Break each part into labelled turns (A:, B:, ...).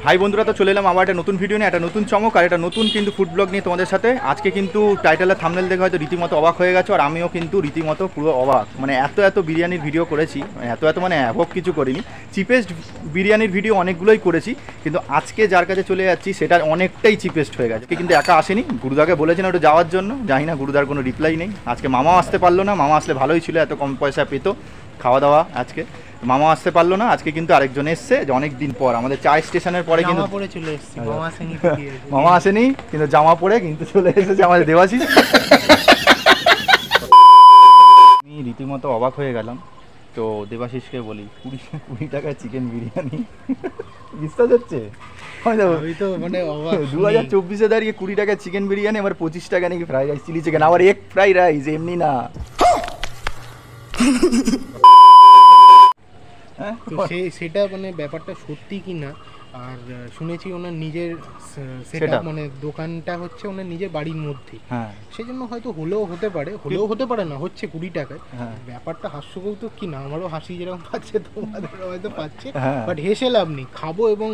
A: High বন্ধুরা, তো চলে এলাম আবার একটা নতুন ভিডিও নিয়ে, একটা নতুন চমক আর একটা নতুন কিন্তু ফুড ব্লগ নিয়ে তোমাদের সাথে। আজকে কিন্তু টাইটেলের থাম্বনেল দেখে হয়তো রীতিমতো অবাক হয়ে গেছো, আর আমিও কিন্তু রীতিমতো পুরো অবাক। মানে এত বিরিয়ানির ভিডিও করেছি, এত মানে অবাক কিছু করিনি। চিপেস্ট বিরিয়ানির ভিডিও অনেকগুলোই করেছি, কিন্তু আজকে যার কাছে চলে যাচ্ছি সেটা অনেকটাই চিপেস্ট হয়ে গেছে। কিন্তু একা আসেনি, গুরুদাকে বলেছেন ওটা যাওয়ার জন্য, জানি না গুরুদার কোনো রিপ্লাই নেই। আজকে মামাও আসতে পারলো না, মামা আসলে ভালোই ছিল, এত কম পয়সা পেত খাওয়া দাওয়া। আজকে মামা আসতে পারলো না, আজকে কিন্তু আরেকজন এসছে যে অনেক দিন পর আমাদের চা স্টেশনের পরে কিন্তু মামা আসেনি, কিন্তু জামা পরে কিন্তু চলে এসেছে আমাদের দেবাশিস। আমি রীতিমতো অবাক হয়ে গেলাম, তো দেবাশিসকে বলি 20 টাকায় চিকেন বিরিয়ানি, বিশ্বাস হচ্ছে? 2024-এ দাঁড়িয়ে 20 টাকায় চিকেন বিরিয়ানি, আবার 25 টাকা নাকি ফ্রাইড রাইস চিলি চিকেন, আবার এক ফ্রাইড রাইস, এমনি না।
B: সেটা মানে ব্যাপারটা সত্যি কি না, আর শুনেছি ওনার নিজের সেটআপ, মানে দোকানটা হচ্ছে ওনার নিজের বাড়ির মধ্যে, সেই জন্য হয়তো হলেও হতে পারে না, হচ্ছে 20 টাকায়। ব্যাপারটা হাস্যকৌতুক কি না, আমারও হাসি যেরকম পাচ্ছে তোমাদের হয়তো পাচ্ছে, বাট হেসে লাভ নেই, খাবো এবং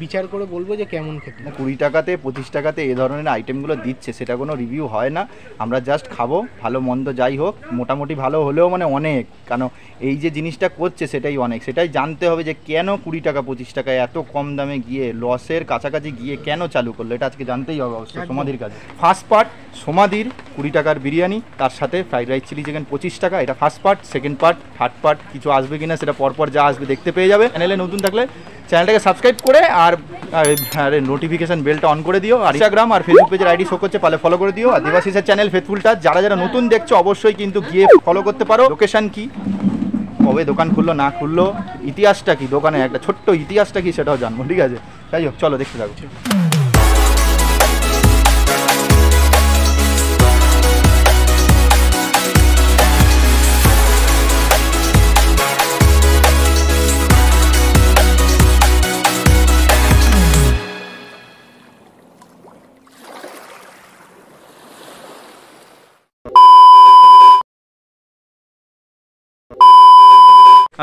B: বিচার করে বলবো যে কেমন খেতে।
A: 20 টাকাতে 25 টাকাতে এ ধরনের আইটেমগুলো দিচ্ছে, সেটা কোনো রিভিউ হয় না। আমরা জাস্ট খাবো, ভালো মন্দ যাই হোক, মোটামুটি ভালো হলেও মানে অনেক, কারণ এই যে জিনিসটা করছে সেটাই অনেক। সেটাই জানতে হবে যে কেন 20 টাকা 25 টাকায় এত কম দামে গিয়ে লসের কাছাকাছি গিয়ে কেন চালু করলো, এটা আজকে জানতেই হবে অবশ্যই সমাধির কাছে। ফার্স্ট পার্ট সমাধির 20 টাকার বিরিয়ানি, তার সাথে ফ্রাইড রাইস চিলি চিকেন 25 টাকা, এটা first part. Second part, third part কিছু আসবে কিনা সেটা পরপর যা আসবে দেখতে পেয়ে যাবে। চ্যানেলে নতুন থাকলে চ্যানেলটাকে সাবস্ক্রাইব করে আর নোটিফিকেশন বেলটা অন করে দিও, আর ইনস্টাগ্রাম আর ফেসবুক পেজের আইডি শো করছে, পারলে ফলো করে দিও। আর দেবাশিসের চ্যানেল ফেথফুলটা যারা নতুন দেখছো অবশ্যই কিন্তু গিয়ে ফলো করতে পারো। লোকেশন কি, কবে দোকান খুললো না খুললো, ইতিহাসটা কি, দোকানে একটা ছোট্ট ইতিহাসটা কি সেটাও জানবো, ঠিক আছে? যাই হোক, চলো দেখতে থাকছি।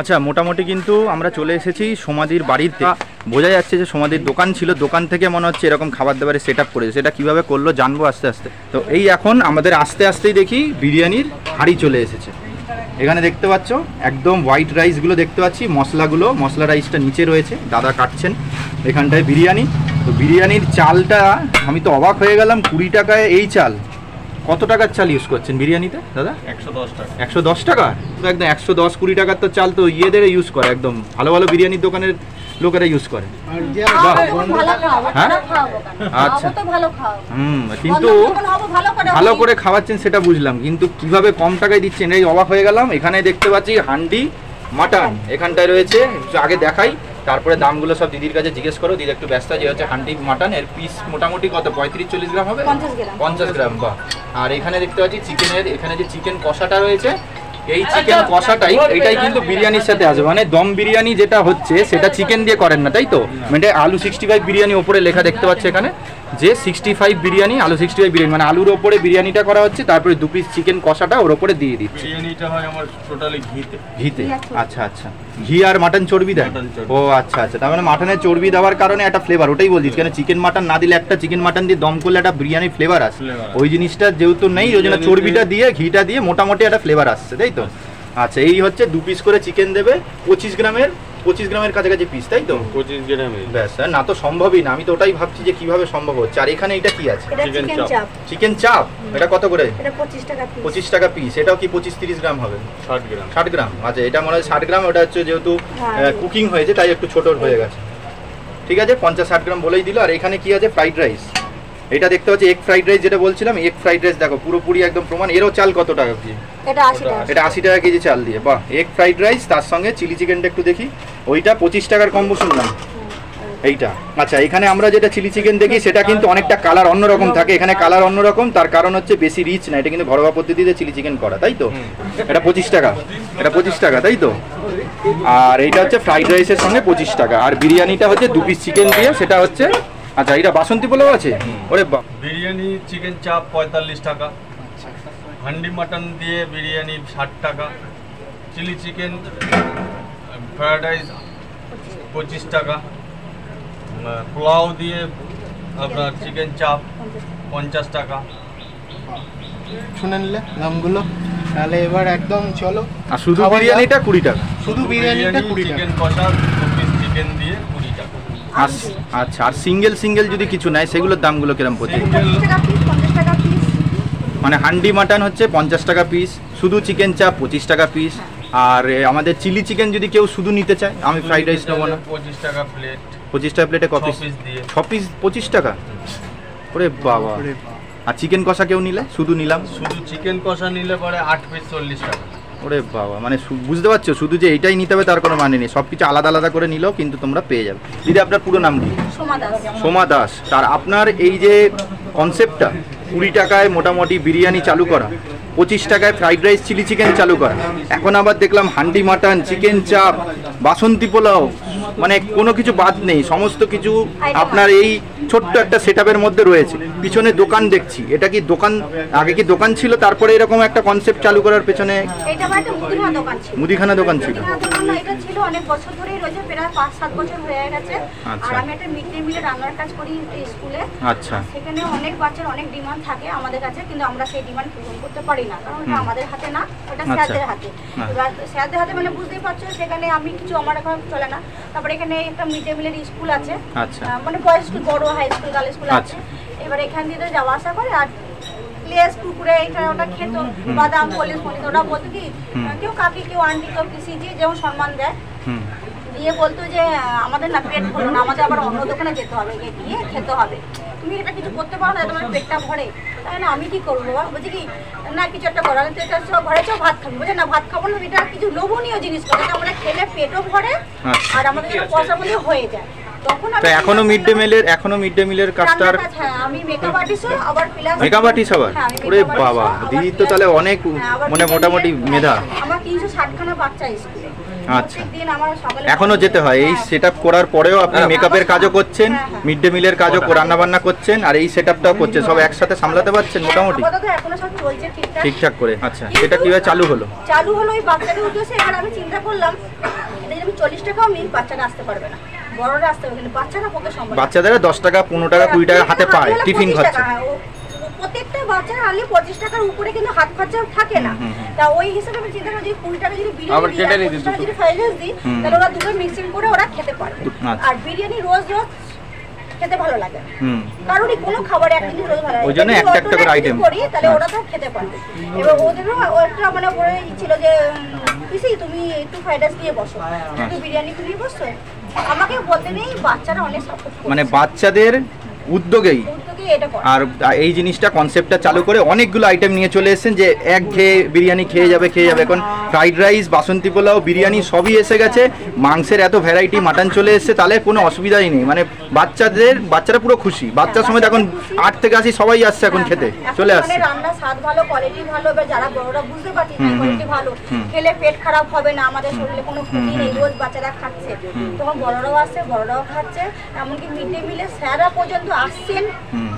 A: আচ্ছা, মোটামুটি কিন্তু আমরা চলে এসেছি সমাধির বাড়িতে। বোঝা যাচ্ছে যে সমাধির দোকান ছিল, দোকান থেকে মনে হচ্ছে এরকম খাবার দাবারের সেট আপ করেছে। সেটা কীভাবে করলো জানবো আস্তে আস্তে। তো এই এখন আমাদের আস্তে আস্তেই দেখি বিরিয়ানির হাঁড়ি চলে এসেছে। এখানে দেখতে পাচ্ছ একদম হোয়াইট রাইসগুলো দেখতে পাচ্ছি, মশলা রাইসটা নিচে রয়েছে, দাদা কাটছেন। এখানটায় বিরিয়ানি, তো বিরিয়ানির চালটা আমি তো অবাক হয়ে গেলাম, 20 টাকায় এই চাল। কত টাকার চাল ইউজ করছেন বিরিয়ানিতে দাদা? 110 টাকা। 110 টাকা? তো একদম 110-20 টাকার তো চাল তো ইয়েদের ইউজ করে, একদম ভালো ভালো বিরিয়ানির দোকানের লোকেরা ইউজ করে। আচ্ছা, কিন্তু ভালো করে খাওয়াচ্ছেন সেটা বুঝলাম, কিন্তু কিভাবে কম টাকায় দিচ্ছেন এই অবাক হয়ে গেলাম। এখানে দেখতে পাচ্ছি হান্ডি মাটন এখানটায় রয়েছে, আগে দেখাই তারপরে দামগুলো সব দিদির কাছে জিজ্ঞেস করো। দিদি একটু ব্যস্ত, যে হচ্ছে হান্ডি মাটন এর পিস মোটামুটি কত, 35-40 গ্রাম হবে? 50 গ্রাম। বা আর এখানে দেখতে পাচ্ছি চিকেনের, এখানে যে চিকেন কষাটা রয়েছে, এই চিকেন কষাটাই এটাই কিন্তু বিরিয়ানির সাথে আসবে। মানে দম বিরিয়ানি যেটা হচ্ছে সেটা চিকেন দিয়ে করেন না, তাই তো? মানে আলু 65 বিরিয়ানি ওপরে লেখা দেখতে পাচ্ছি এখানে, যে 65 বিরিয়ানি, আলু 65 বিরিয়ানি, মানে আলুর ওপরে বিরিয়ানিটা করা হচ্ছে, তারপরে 2 পিস চিকেন কষাটা ওর ওপরে দিয়ে দিচ্ছি।
C: বিরিয়ানিটা হয় আমার টোটালি ঘিতে।
A: আচ্ছা আচ্ছা, ঘি আর মাটন চর্বি দেয়? ও আচ্ছা আচ্ছা, তার মানে মাটনের চর্বি দেওয়ার কারণে একটা ফ্লেভার, ওটাই বলছিস। কেন চিকেন মাটন না দিলে, একটা চিকেন মাটন দিয়ে দম করলে একটা বিরিয়ানির ফ্লেভার আসে, ওই জিনিসটা যেহেতু নেই, ওই জন্য চর্বিটা দিয়ে ঘিটা দিয়ে মোটামুটি একটা ফ্লেভার আসছে, তাই তো? আচ্ছা, এই হচ্ছে 2 পিস করে চিকেন দেবে, 25 গ্রামের কাছাকাছি পিস, তাই তো?
C: 25 গ্রামে
A: ব্যাস। না তো সম্ভবই না, আমি তো ওটাই ভাবছি যে কিভাবে সম্ভব হচ্ছে। আর এখানে এটা কি আছে? চিকেন চাপ। এটা কত করে? 25 টাকা পিস। এটাও কি 25-30 গ্রাম হবে? 60 গ্রাম। আচ্ছা, এটা মনে হয় 60 গ্রাম। ওটা হচ্ছে যেহেতু কুকিং হয়েছে তাই একটু ছোট হয়ে গেছে, ঠিক আছে, 50-60 গ্রাম বলেই দিল। আর এখানে কি আছে? Fried rice. এটা দেখতে পাচ্ছি এগ ফ্রাইড রাইস, যেটা বলছিলাম এগ ফ্রাইড রাইস, দেখো পুরোপুরি একদম প্রমাণ। এরও চাল কত টাকা কেজি? এটা 80 টাকা কেজি চাল দিয়ে। বাহ, এগ ফ্রাইড রাইস, তার সঙ্গে চিলি চিকেনটা একটু দেখি, ওইটা 25 টাকার কম্বো শুনলাম এইটা। আচ্ছা, এখানে আমরা যেটা চিলি চিকেন দেখি সেটা কিন্তু অনেকটা কালার অন্যরকম থাকে, এখানে কালার অন্যরকম, তার কারণ হচ্ছে বেশি রিচ না, এটা কিন্তু ঘরোয়া পদ্ধতিতে চিলি চিকেন করা, তাই তো? এটা 25 টাকা, এটা 25 টাকা, তাই তো? আর এইটা হচ্ছে ফ্রাইড রাইসের সঙ্গে 25 টাকা। আর বিরিয়ানিটা হচ্ছে 2 পিস চিকেন দিয়ে, সেটা হচ্ছে, আচ্ছা, এটা বাসন্তী পোলাও আছে? ওরে বাহ।
C: বিরিয়ানি চিকেন চাপ 45 টাকা, হান্ডি মাটন দিয়ে বিরিয়ানি 60 টাকা, চিলি চিকেন ফ্রাইড রাইস 25 টাকা, পোলাও দিয়ে আপনার চিকেন চাপ 50 টাকা।
B: শুনে নিলে দামগুলো, তাহলে এবার একদম চলো।
A: আর শুধু বিরিয়ানিটা 20 টাকা,
B: শুধু বিরিয়ানিটা 20 টাকা,
C: চিকেন কষা 2 পিস চিকেন দিয়ে 20 টাকা।
A: আচ্ছা, আর সিঙ্গেল যদি কিছু নেয় সেগুলোর দামগুলো কিরকম পড়ছে? মানে হান্ডি মাটন হচ্ছে 50 টাকা পিস, শুধু চিকেন চাপ 25 টাকা পিস, আর আমাদের চিলি চিকেন যদি কেউ শুধু নিতে চায়, আমি ফ্রাইড রাইস নেবো না,
C: 25 টাকা প্লেট।
A: 25 টাকা প্লেটে কপিস 6 পিস 25 টাকা। ওরে বাবা। আর চিকেন কষা কেউ নিলে, শুধু নিলাম,
C: শুধু চিকেন কষা নিলে পরে 8 পিস 40 টাকা।
A: ওরে বাবা, মানে বুঝতে পারছো, শুধু যে এইটাই নিতে হবে তার কোনো মানে নেই, সব কিছু আলাদা আলাদা করে নিলেও কিন্তু তোমরা পেয়ে যাবে। দিদি আপনার পুরো নাম কি? সোমা দাস। তার আপনার এই যে কনসেপ্টটা 20 টাকায় মোটামুটি বিরিয়ানি চালু করা, 25 টাকায় ফ্রাইড রাইস চিলি চিকেন চালু করা, এখন আবার দেখলাম হান্ডি মাটন, চিকেন চাপ, বাসন্তী পোলাও, মানে কোনো কিছু বাদ নেই, সমস্ত কিছু আপনার এই ছোট্ট একটা সেটআপের মধ্যে রয়েছে। পিছনে দোকান দেখছি, এটা কি দোকান, আগে কি দোকান ছিল তারপরে এরকম একটা কনসেপ্ট চালু করার পেছনে?
D: এটা একটা মুদিখানা দোকান ছিল।
A: মুদিখানা দোকান ছিল।
D: এটা ছিল অনেক বছর ধরেই রয়েছে, প্রায় 5-7 বছর হয়ে গেছে। আর আমি একটা মিড ডে মিলে রান্নার কাজ করি স্কুলে।
A: আচ্ছা।
D: সেখানে অনেক বাচ্চার অনেক ডিমান্ড থাকে আমাদের কাছে, কিন্তু আমরা সেই ডিমান্ড পূরণ করতে পারি না, কারণ এটা আমাদের হাতে না, ওটা স্যারদের হাতে। এবার স্যারদের হাতে মানে বুঝতেই পারছো, সেখানে আমি কিছু আমার এখন চলে না। তারপরে এখানে একটা মিড ডে মিলের স্কুল আছে, মানে বয়েজ স্কুল, বড় হাই স্কুল, গার্লস স্কুল আছে। এবার এখান দিয়ে যাওয়া আসা করে, আর প্লেস কুকুরে এটা ওটা খেত, বাদাম পলিশ পলিশ, ওরা বলতো কি কেউ কাকি, কেউ আন্টি, কেউ পিসি, যে যেমন সম্মান দেয়, দিয়ে বলতো যে আমাদের না পেট ভরো না, আমাদের আবার অন্য দোকানে যেতে হবে, গিয়ে খেতে হবে, তুমি এটা কিছু করতে পারো না, তোমার পেটটা ভরে। তাই না, আমি কি করবো বাবা? বলছি কি না কিছু একটা করার, তো এটা ঘরে চাও ভাত খাবো, বলছে না ভাত খাবো না, এটা কিছু লোভনীয় জিনিস করে, আমরা খেলে পেটও ভরে আর আমাদের পয়সা মধ্যে হয়ে যায়।
A: এখনো মিড ডে মিলের কাজটা,
D: আমি মেকআপ আর্টিস্ট, আবার প্লাস
A: মেকআপ আর্টিস্ট আবার। ওরে বাবা, দিদি তো তাহলে অনেক মানে মোটামুটি মেধা।
D: আমার 360 খানা বাচ্চা স্কুলে।
A: আচ্ছা, এখনো যেতে হয়। এই সেটআপ করার পরেও আপনি মেকআপের কাজও করছেন, মিড ডে মিলের কাজও, রান্না বান্না করছেন, আর এই সেটআপটাও করছেন, সব একসাথে সামলাতে পারছেন মোটামুটি ঠিকঠাক করে। আচ্ছা, এটা কিভাবে চালু হলো?
D: ওই বাচ্চাদের উদ্দেশ্যে। এবার আমি চিন্তা করলাম, এটা যদি 40 টাকাও আমি বাচ্চারা আসতে পারবে না, বড়রা আসতে হবে, কিন্তু বাচ্চারা পক্ষে সম্ভব।
A: বাচ্চাদের 10 টাকা 15 টাকা 20 টাকা হাতে পায় টিফিন খরচা।
D: প্রত্যেকটা বাচ্চার আনলে 25 টাকার উপরে কিন্তু হাত খরচা থাকে না। তা ওই হিসেবে আমি চিন্তা করি যে 20 টাকা যদি বিরিয়ানি দিই, 20 টাকা যদি ফ্রাইড রাইস দিই, তাহলে ওরা দুটো মিক্সিং করে ওরা খেতে পারবে। আর বিরিয়ানি রোজ রোজ খেতে ভালো লাগে, কারণ কোনো খাবারে এক জিনিস রোজ ভালো লাগে,
A: ওইজন্য একটা একটা করে আইটেম
D: করি, তাহলে ওরা তো খেতে পারবে। এবার ওদেরও একটা মানে বলে ছিল যে পিসি তুমি একটু ফ্রাইড রাইস দিয়ে বসো, একটু বিরিয়ানি দিয়ে বসো। আমাকে বলতে নেই, বাচ্চারা অনেক সাপোর্ট করে,
A: মানে বাচ্চাদের উদ্যোগেই আর এই জিনিসটা কনসেপ্টটা চালু করে অনেকগুলো আইটেম নিয়ে চলে এসেছেন, যে এক খেয়ে বিরিয়ানি খেয়ে যাবে। এখন ফ্রাইড রাইস, বাসন্তী পোলাও, বিরিয়ানি সবই এসে গেছে, মাংসের এত ভ্যারাইটি, মাটন চলে এসেছে, তাহলে কোনো অসুবিধাই নেই। মানে বাচ্চারা পুরো খুশি, বাচ্চার সময় এখন 8 থেকে 80 সবাই আসছে এখন খেতে, চলে আসছে।
D: রান্নার স্বাদ ভালো, কোয়ালিটি ভালো, যারা বড়রা বুঝতে পারছে কোয়ালিটি ভালো, খেলে পেট খারাপ হবে না, আমাদের শরীরে কোনো ক্ষতি নেই, রোজ বাচ্চারা খাচ্ছে, তখন বড়রাও আসছে, বড়রাও খাচ্ছে। এমনকি মিড ডে মিলে স্যাররা পর্যন্ত আসছেন,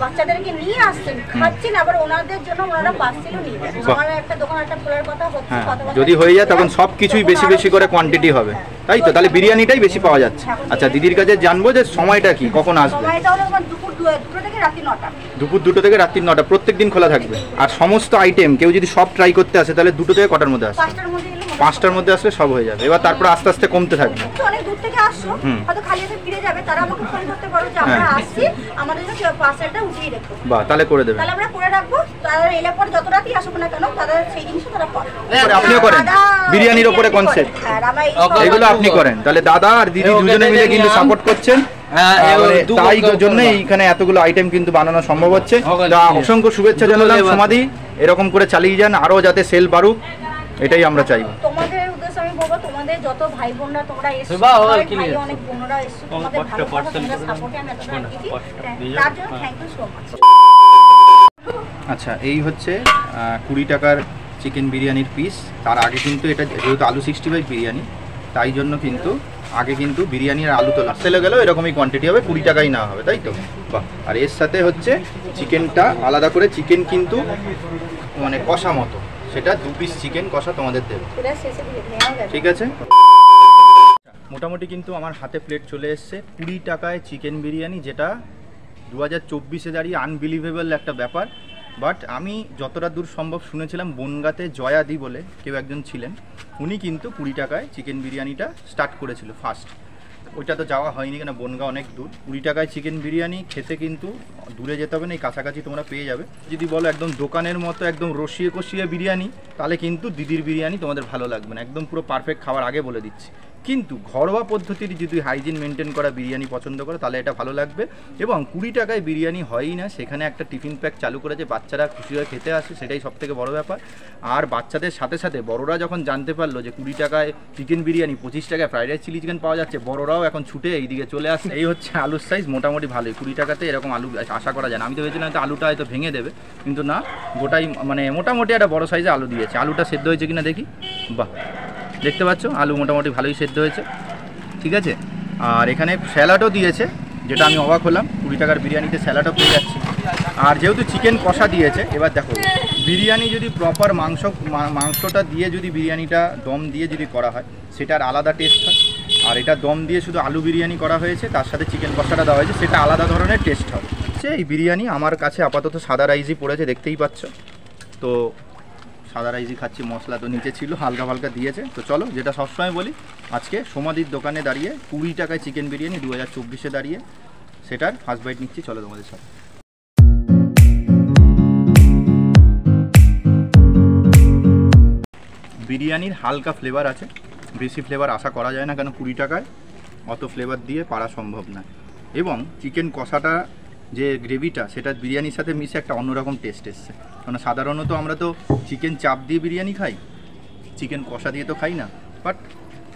D: বাচ্চাদেরকে নিয়ে আসছেন, খাচ্ছেন, আবার ওনাদের জন্য ওনারা পার্সেলও নিয়ে যান। আমার একটা দোকান একটা খোলার কথা হচ্ছে,
A: যদি হয়ে যায় তখন সবকিছুই বেশি বেশি করে কোয়ান্টিটি হবে, তাই তো? তাহলে বিরিয়ানিটাই বেশি পাওয়া যাচ্ছে। আচ্ছা, দিদির কাছে জানবো যে সময়টা কি, কখন আসবে?
D: সময়টা হলো দুপুর 2 থেকে রাত্রি 9টা।
A: দুপুর 2 থেকে রাত্রি 9টা, প্রত্যেকদিন খোলা থাকবে। আর সমস্ত আইটেম কেউ যদি সব ট্রাই করতে আসে, তাহলে 2টো থেকে কটার মধ্যে আসবে? 5টার মধ্যে আসলে সব হয়ে যাবে। এবার তারপর আস্তে আস্তে কমতে থাকবে।
D: অনেক দূর থেকে আসছো, হয়তো খালি হাতে ফিরে যাবে, তারা আমাকে ফোন করতে পারো যে আমরা আসছি, আমাদের জন্য পার্সেলটা উঠিয়ে রেখো।
A: বাহ, তাহলে করে দেবে।
D: তাহলে আমরা করে রাখবো, তারা এলে পরে যত রাতই আসুক না কেন, তারা সেই জিনিসটা তারা করে।
A: আপনিও করেন বিরিয়ানির উপরে কনসেপ্ট, এগুলো আপনি করেন। তাহলে দাদা আর দিদি দুজনে মিলে কিন্তু সাপোর্ট করছেন, তাই জন্য এইখানে এতগুলো আইটেম কিন্তু বানানো সম্ভব হচ্ছে। অসংখ্য শুভেচ্ছা জানালাম সমাধি, এরকম করে চালিয়ে যান, আরো যাতে সেল বাড়ুক, এটাই আমরা চাইবো।
D: তোমাদের উদ্দেশ্যে আমি বলবো, তোমাদের যত ভাই বোনরা তোমরা এসছো, অনেক বোনরা এসছো, তোমাদের ভালোবাসা, তোমাদের সাপোর্টে আমি এতটা এগিয়েছি, তার জন্য থ্যাংক ইউ সো মাচ।
A: আচ্ছা, এই হচ্ছে 20 টাকার চিকেন বিরিয়ানির পিস। তার আগে কিন্তু এটা যেহেতু আলু 65 বিরিয়ানি, তাই জন্য কিন্তু আগে কিন্তু বিরিয়ানি আর আলু তো সেলে গেলেও এরকমই কোয়ান্টিটি হবে, 20 টাকাই না হবে, তাই তো? বাহ। আর এর সাথে হচ্ছে চিকেনটা আলাদা করে, চিকেন কিন্তু মানে কষা মতো, সেটা 2 পিস চিকেন কষা তোমাদের দেবে, ঠিক আছে? মোটামুটি কিন্তু আমার হাতে প্লেট চলে এসছে 20 টাকায় চিকেন বিরিয়ানি, যেটা 2024-এ দাঁড়িয়ে আনবিলিভেবল একটা ব্যাপার। বাট আমি যতটা দূর সম্ভব শুনেছিলাম বনগাঁতে জয়াদি বলে কেউ একজন ছিলেন, উনি কিন্তু 20 টাকায় চিকেন বিরিয়ানিটা স্টার্ট করেছিল ফার্স্ট। ওইটা তো যাওয়া হয়নি, কেন বনগাঁ অনেক দূর। 20 টাকায় চিকেন বিরিয়ানি খেতে কিন্তু দূরে যেতে হবে না, এই কাছাকাছি তোমরা পেয়ে যাবে। যদি বলো একদম দোকানের মতো একদম রসিয়ে কষিয়ে বিরিয়ানি, তাহলে কিন্তু দিদির বিরিয়ানি তোমাদের ভালো লাগবে না, একদম পুরো পারফেক্ট খাবার আগে বলে দিচ্ছি। কিন্তু ঘরোয়া পদ্ধতির যদি হাইজিন মেনটেন করা বিরিয়ানি পছন্দ করো তাহলে এটা ভালো লাগবে। এবং 20 টাকায় বিরিয়ানি হয়ই না, সেখানে একটা টিফিন প্যাক চালু করেছে, বাচ্চারা খুশি হয়ে খেতে আসে, সেটাই সবথেকে বড় ব্যাপার। আর বাচ্চাদের সাথে সাথে বড়রা যখন জানতে পারলো যে 20 টাকায় চিকেন বিরিয়ানি, 25 টাকায় ফ্রাইড রাইস চিলি চিকেন পাওয়া যাচ্ছে, বড়রাও এখন ছুটে এইদিকে চলে আসে। এই হচ্ছে আলুর সাইজ, মোটামুটি ভালোই। 20 টাকাতে এরকম আলু আশা করা যায় না। আমি তো ভেবেছিলাম হয়তো আলুটা হয়তো ভেঙে দেবে, কিন্তু না, গোটাই মানে মোটামুটি একটা বড় সাইজে আলু দিয়েছে। আলুটা সেদ্ধ হয়েছে কিনা দেখি। বাহ, দেখতে পাচ্ছ আলু মোটামুটি ভালোই সেদ্ধ হয়েছে, ঠিক আছে। আর এখানে স্যালাডও দিয়েছে, যেটা আমি অবাক হলাম, 20 টাকার বিরিয়ানিতে স্যালাডও পেয়ে যাচ্ছি। আর যেহেতু চিকেন কষা দিয়েছে, এবার দেখো বিরিয়ানি যদি প্রপার মাংসটা দিয়ে যদি বিরিয়ানিটা দম দিয়ে যদি করা হয়, সেটার আলাদা টেস্ট হয়। আর এটা দম দিয়ে শুধু আলু বিরিয়ানি করা হয়েছে, তার সাথে চিকেন কষাটা দেওয়া হয়েছে, সেটা আলাদা ধরনের টেস্ট হবে। এই বিরিয়ানি আমার কাছে আপাতত সাদা রাইসই পড়েছে, দেখতেই পাচ্ছ। তো সাদা রাইসই খাচ্ছি, মশলা তো নিচে ছিল, হালকা হালকা দিয়েছে। তো চলো, যেটা সবসময় বলি, আজকে সমাধির দোকানে দাঁড়িয়ে 20 টাকায় চিকেন বিরিয়ানি 2024-এ দাঁড়িয়ে সেটার ফার্স্ট বাইট নিচ্ছি। চলো তোমাদের সাথে। বিরিয়ানির হালকা ফ্লেভার আছে, বেশি ফ্লেভার আশা করা যায় না, কেন 20 টাকায় অত ফ্লেভার দিয়ে পারা সম্ভব না। এবং চিকেন কষাটা যে গ্রেভিটা, সেটা বিরিয়ানির সাথে মিশে একটা অন্যরকম টেস্ট এসছে। কারণ সাধারণত আমরা তো চিকেন চাপ দিয়ে বিরিয়ানি খাই, চিকেন কষা দিয়ে তো খাই না। বাট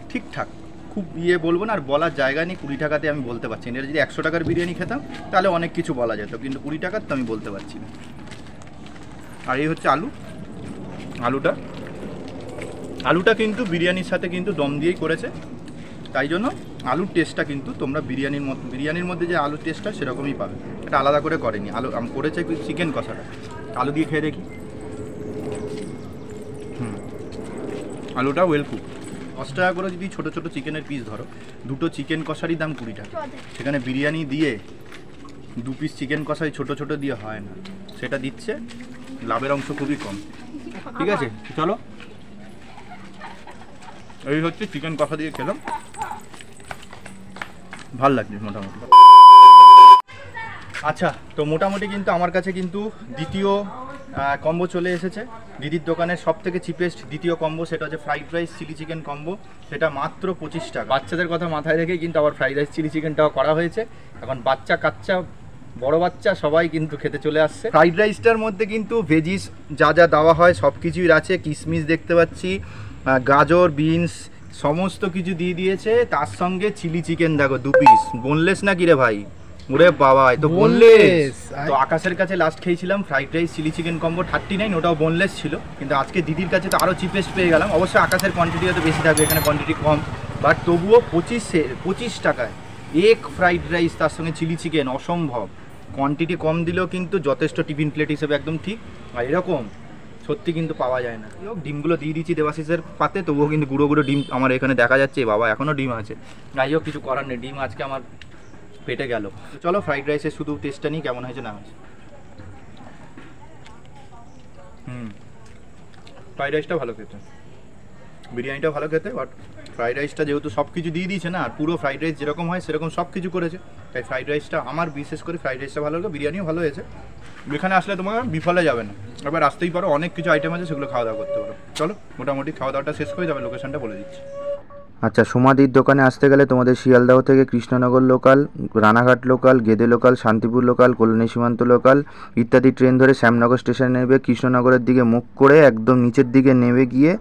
A: ঠিকঠাক, খুব বলবো না, আর বলার জায়গা নেই। 20 টাকাতে আমি বলতে পারছি না। এটা যদি 100 টাকার বিরিয়ানি খেতাম তাহলে অনেক কিছু বলা যেত, কিন্তু 20 টাকার তো আমি বলতে পারছি না। আর এই হচ্ছে আলুটা কিন্তু বিরিয়ানির সাথে কিন্তু দম দিয়েই করেছে, তাই জন্য আলুর টেস্টটা কিন্তু তোমরা বিরিয়ানির মধ্যে যে আলুর টেস্টটা সেরকমই পাবে। এটা আলাদা করে করেনি, আলু করেছে চিকেন কষাটা। আলু দিয়ে খেয়ে দেখি। আলুটা ওয়েল কুক। 10 টাকা করে যদি ছোটো ছোটো চিকেনের পিস ধরো, দুটো চিকেন কষারই দাম 20 টাকা। সেখানে বিরিয়ানি দিয়ে 2 পিস চিকেন কষাই ছোটো ছোটো দিয়ে হয় না, সেটা দিচ্ছে, লাভের অংশ খুবই কম। ঠিক আছে, চলো। এই হচ্ছে চিকেন কষা দিয়ে খেলাম, ভাল লাগছে মোটামুটি। আচ্ছা, তো মোটামুটি কিন্তু আমার কাছে কিন্তু দ্বিতীয় কম্বো চলে এসেছে। দিদির দোকানের সব থেকে চিপেস্ট দ্বিতীয় কম্বো, সেটা হচ্ছে fried rice chilli chicken combo. সেটা মাত্র 25 টাকা। বাচ্চাদের কথা মাথায় রেখে কিন্তু আবার ফ্রাইড রাইস চিলি চিকেনটাও করা হয়েছে। এখন বাচ্চা কাচ্চা বড় বাচ্চা সবাই কিন্তু খেতে চলে আসছে। ফ্রাইড রাইসটার মধ্যে কিন্তু ভেজিস যা যা দেওয়া হয় সব কিছুই আছে। কিশমিশ দেখতে পাচ্ছি, গাজর, বিনস সমস্ত কিছু দিয়ে দিয়েছে। তার সঙ্গে চিলি চিকেন দেখো 2 পিস। বোনলেস না কি রে ভাই? ওরে বাবা, তো বোনলেস। তো আকাশের কাছে লাস্ট খেয়েছিলাম fried rice chilli chicken combo 39, ওটাও বোনলেস ছিল। কিন্তু আজকে দিদির কাছে তো আরও চিপেস্ট পেয়ে গেলাম। অবশ্যই আকাশের কোয়ান্টিটি হয়তো বেশি থাকবে, এখানে কোয়ান্টিটি কম, বাট তবুও 25 টাকায় এক ফ্রাইড রাইস, তার সঙ্গে চিলি চিকেন, অসম্ভব। কোয়ান্টিটি কম দিলেও কিন্তু যথেষ্ট টিফিন প্লেট হিসেবে একদম ঠিক। আর এরকম সত্যি কিন্তু পাওয়া যায় না। ডিমগুলো দিয়ে দিচ্ছি দেবাশিসের পাতে, তবুও কিন্তু গুঁড়ো গুঁড়ো ডিম আমার এখানে দেখা যাচ্ছে। বাবা, এখনও ডিম আছে। যাই হোক, কিছু করার নেই, ডিম আজকে আমার পেটে গেল। চলো ফ্রাইড রাইসের শুধু টেস্টটা নিই, কেমন হয়েছে না হয়েছে। ফ্রাইড রাইসটা ভালো খেতে, বিরিয়ানিটাও ভালো খেতে, বাট ফ্রাইড রাইসটা যেহেতু সব কিছু দিয়ে দিয়েছে না, আর পুরো ফ্রাইড রাইস যেরকম হয় সেরকম সব কিছু করেছে, তাই ফ্রাইড রাইসটা আমার বিশেষ করে ফ্রাইড রাইসটা ভালো লাগে। বিরিয়ানিও ভালো হয়েছে। এখানে আসলে তোমার বিফলে যাবে না, এবার আসতেই পারো, অনেক কিছু আইটেম আছে, সেগুলো খাওয়া দাওয়া করতে পারো। চলো মোটামুটি খাওয়া দাওয়াটা শেষ করে যাবে, লোকেশনটা বলে দিচ্ছি।
E: আচ্ছা, সমাধির দোকানে আসতে গেলে তোমাদের শিয়ালদহ থেকে Krishnanagar local, Ranaghat local, Gede local, Shantipur local, colony সীমান্ত লোকাল ইত্যাদি ট্রেন ধরে শ্যামনগর স্টেশনে নেবে। কৃষ্ণনগরের দিকে মুখ করে একদম নিচের দিকে নেমে গিয়ে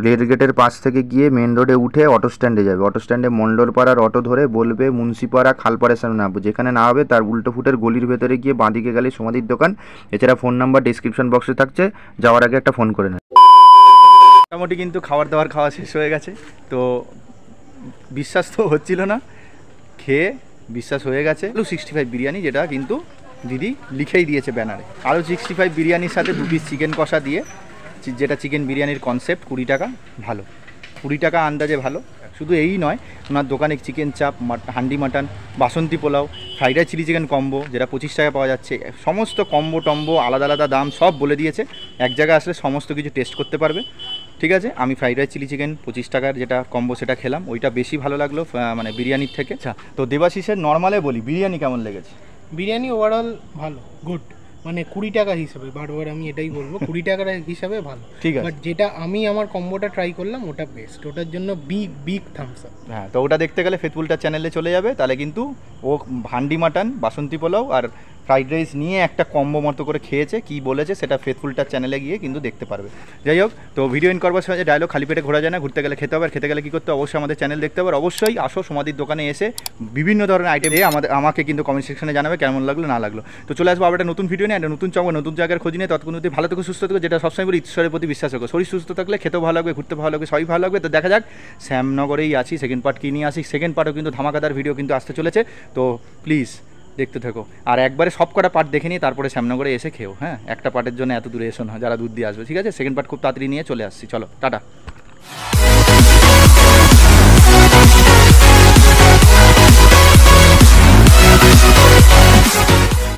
E: রেল গেটের পাশ থেকে গিয়ে মেন রোডে উঠে অটো স্ট্যান্ডে যাবে। অটো স্ট্যান্ডে মণ্ডলপাড়ার অটো ধরে বলবে মুন্সিপাড়া খালপাড়ের সামনে নামবো। যেখানে না হবে তার উল্টো ফুটের গলির ভেতরে গিয়ে বাঁদিকে গেলে সমাধির দোকান। এছাড়া ফোন নাম্বার ডিসক্রিপশন বক্সে থাকছে, যাওয়ার আগে একটা ফোন করে নেয়।
A: মোটামুটি কিন্তু খাবার দাবার খাওয়া শেষ হয়ে গেছে। তো বিশ্বাস তো হচ্ছিল না, খেয়ে বিশ্বাস হয়ে গেছে। আলু 65 বিরিয়ানি, যেটা কিন্তু দিদি লিখেই দিয়েছে ব্যানারে। আলু 65 বিরিয়ানির সাথে 2 পিস চিকেন কষা দিয়ে, যেটা চিকেন বিরিয়ানির কনসেপ্ট, 20 টাকা। ভালো 20 টাকা আন্দাজে ভালো। শুধু এই নয়, ওনার দোকানে chicken chaap, handi mutton, basanti pulao, fried rice chilli chicken combo যেটা 25 টাকা পাওয়া যাচ্ছে, সমস্ত কম্বো টম্বো আলাদা আলাদা দাম সব বলে দিয়েছে। এক জায়গায় আসলে সমস্ত কিছু টেস্ট করতে পারবে। ঠিক আছে, আমি ফ্রাইড রাইস চিলি চিকেন 25 টাকার যেটা কম্বো সেটা খেলাম, ওইটা বেশি ভালো লাগলো মানে বিরিয়ানির থেকে। আচ্ছা, তো দেবাশিসের নর্মালে বলি বিরিয়ানি কেমন লেগেছে?
B: বিরিয়ানি ওভারঅল ভালো, গুড, মানে 20 টাকা হিসাবে, বারবার আমি এটাই বলবো 20 টাকার হিসাবে ভালো।
A: ঠিক আছে,
B: বাট যেটা আমি আমার কম্বোটা ট্রাই করলাম ওটা বেস্ট, ওটার জন্য বিগ থামস আপ।
A: হ্যাঁ, তো ওটা দেখতে গেলে ফেথফুলটার চ্যানেলে চলে যাবে, তাহলে কিন্তু ও হান্ডি মাটন, বাসন্তী পোলাও আর ফ্রাইড রাইস নিয়ে একটা কম্বো মতো করে খেয়েছে, কি বলেছে সেটা ফেথফুলটার চ্যানেলে গিয়ে কিন্তু দেখতে পারবে। যাই হোক, তো ভিডিও এন্ড করবার সময় ডায়লগ খালি পেটে ঘোরা যায় না, ঘুরতে গেলে খেতে হবে, আর খেতে গেলে কী করতে হবে, অবশ্যই আমাদের চ্যানেল দেখতে হবে। অবশ্যই আসো সমাধির দোকানে এসে বিভিন্ন ধরনের আইটেম দিয়ে আমাকে কিন্তু কমেন্ট সেকশনে জানাবে কেমন লাগলো না লাগলো। তো চলে আসবো আবার একটা নতুন ভিডিও নিয়ে, একটা নতুন চমক, নতুন জায়গার খোঁজ নিয়ে। ততক্ষণ যদি ভালো থেকে সুস্থ থেকে, যেটা সবসময় বলি ঈশ্বরের প্রতি বিশ্বাস রাখো। শরীর সুস্থ থাকলে খেতেও ভালো লাগবে, ঘুরতে ভালো লাগবে, সবই ভালো লাগবে। তো দেখা যাক, শ্যামনগরেই আছি, সেকেন্ড পার্ট কী নিয়ে আসি। সেকেন্ড পার্টও কিন্তু ধামাকাদার ভিডিও কিন্তু আসতে চলেছে, তো প্লিজ দেখতে থাকো। আর একবারে সব কটা পার্ট দেখে নিয়ে তারপরে শ্যামনগরে এসে খেও। হ্যাঁ, একটা পার্টের জন্য এত দূরে এসো না, যারা দূর দিয়ে আসবে। ঠিক আছে, সেকেন্ড পার্ট খুব তাড়াতাড়ি নিয়ে চলে আসছি। চলো, টাটা।